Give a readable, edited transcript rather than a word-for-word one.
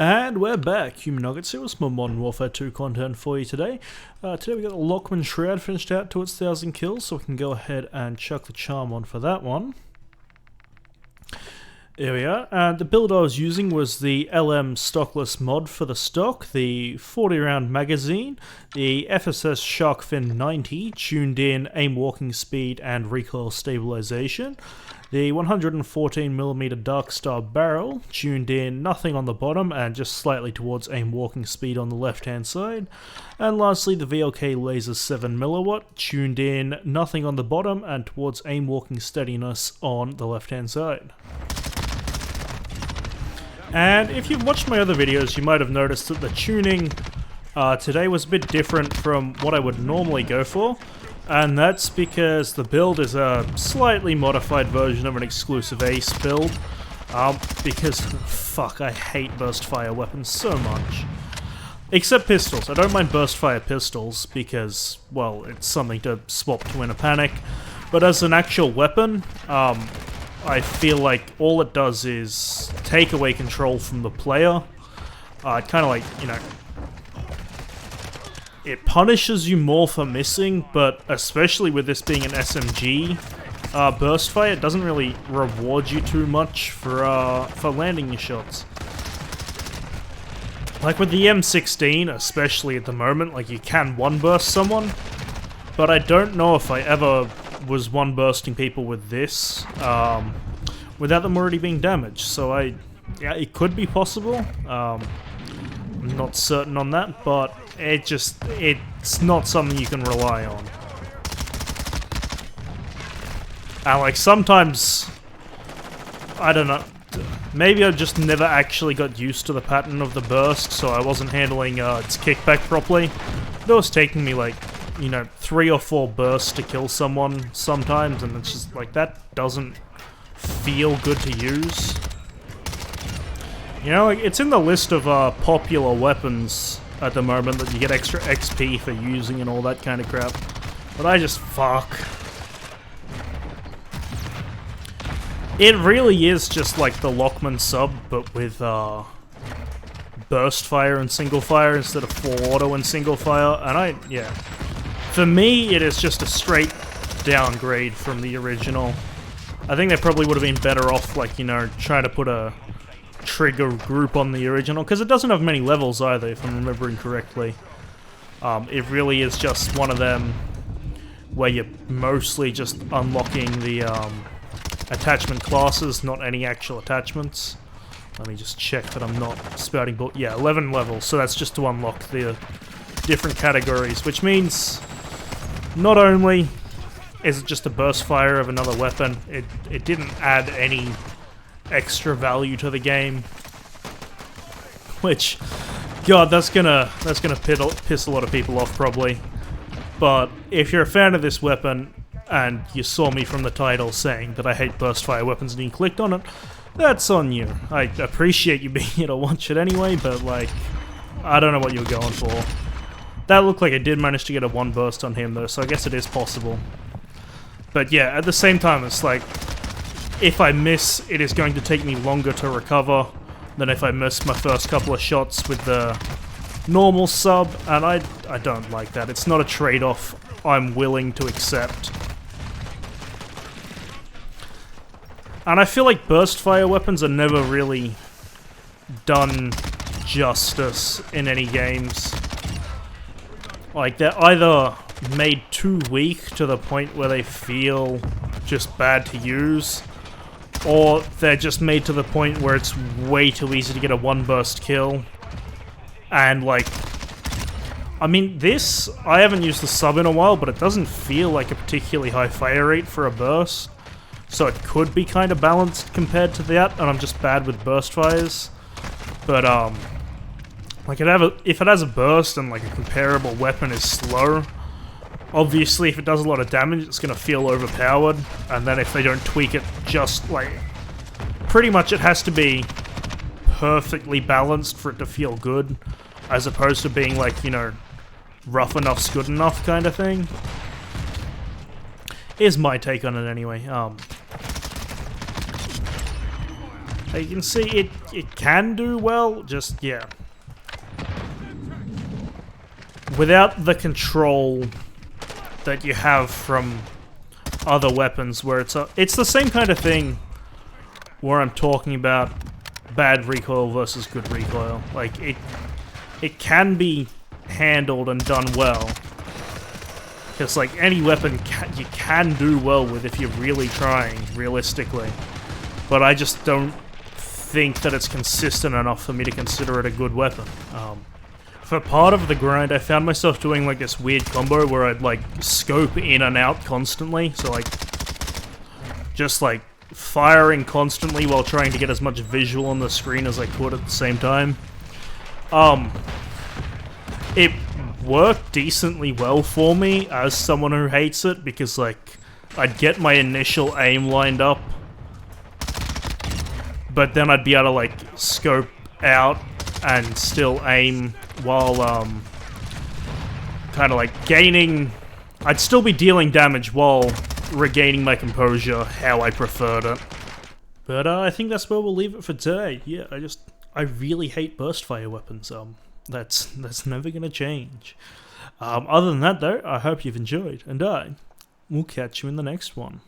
And we're back. Human Nuggets here with some more Modern Warfare 2 content for you today. Today we got the Lachmann Shroud finished out to its 1,000 kills, so we can go ahead and chuck the charm on for that one. There we are. And the build I was using was the LM stockless mod for the stock, the 40 round magazine, the FSS Shark Fin 90, tuned in aim walking speed and recoil stabilization, the 114mm Dark Star barrel, tuned in nothing on the bottom and just slightly towards aim walking speed on the left hand side, and lastly the VLK Laser 7mW, tuned in nothing on the bottom and towards aim walking steadiness on the left hand side. And if you've watched my other videos, you might have noticed that the tuning today was a bit different from what I would normally go for, and that's because the build is a slightly modified version of an exclusive Ace build, because, fuck, I hate burst fire weapons so much. Except pistols. I don't mind burst fire pistols because, well, it's something to swap to in a panic, but as an actual weapon, I feel like all it does is take away control from the player. It kind of like, you know, it punishes you more for missing, but especially with this being an SMG burst fire, it doesn't really reward you too much for landing your shots. Like with the M16, especially at the moment, like you can one burst someone, but I don't know if I ever was one bursting people with this without them already being damaged. So yeah, it could be possible. I'm not certain on that, but it's not something you can rely on. And like sometimes, I don't know, maybe I just never actually got used to the pattern of the burst, so I wasn't handling its kickback properly. It was taking me like, you know, 3 or 4 bursts to kill someone sometimes, and it's just like, that doesn't feel good to use. You know, like, it's in the list of popular weapons at the moment that you get extra XP for using and all that kind of crap. But I just fuck. It really is just like the Lachmann sub, but with burst fire and single fire instead of full auto and single fire, and yeah. For me, it is just a straight downgrade from the original. I think they probably would have been better off, like, you know, trying to put a trigger group on the original, because it doesn't have many levels either, if I'm remembering correctly. It really is just one of them where you're mostly just unlocking the attachment classes, not any actual attachments. Let me just check that I'm not spouting bull. Yeah, 11 levels, so that's just to unlock the different categories, which means not only is it just a burst fire of another weapon, it didn't add any extra value to the game, which, god, that's gonna piss a lot of people off probably. But if you're a fan of this weapon and you saw me from the title saying that I hate burst fire weapons and you clicked on it, that's on you. I appreciate you being here to watch it anyway, but like, I don't know what you were going for. That looked like I did manage to get a 1 burst on him though, so I guess it is possible. But yeah, at the same time, it's like, if I miss, it is going to take me longer to recover than if I miss my first couple of shots with the normal sub, and I don't like that. It's not a trade-off I'm willing to accept. And I feel like burst fire weapons are never really done justice in any games. Like, they're either made too weak to the point where they feel just bad to use, or they're just made to the point where it's way too easy to get a 1 burst kill. And like, I mean, this, I haven't used the sub in a while, but it doesn't feel like a particularly high fire rate for a burst, so it could be kind of balanced compared to that, and I'm just bad with burst fires. But like, if it has a burst and like a comparable weapon is slow, obviously if it does a lot of damage it's going to feel overpowered, and then if they don't tweak it just like, pretty much it has to be perfectly balanced for it to feel good, as opposed to being like, you know, rough enough's good enough kind of thing. Here's my take on it anyway. You can see it can do well, just, yeah. Without the control that you have from other weapons, where it's the same kind of thing where I'm talking about bad recoil versus good recoil. Like, it can be handled and done well. Because, like, any weapon you can do well with if you're really trying, realistically. But I just don't think that it's consistent enough for me to consider it a good weapon. For part of the grind, I found myself doing, like, this weird combo where I'd, like, scope in and out constantly. So, like, just, like, firing constantly while trying to get as much visual on the screen as I could at the same time. It worked decently well for me as someone who hates it, because, like, I'd get my initial aim lined up, but then I'd be able to, like, scope out and still aim while, kind of, like, gaining... I'd still be dealing damage while regaining my composure how I preferred it. But, I think that's where we'll leave it for today. Yeah, I really hate burst fire weapons, That's never gonna change. Other than that, though, I hope you've enjoyed, and I will catch you in the next one.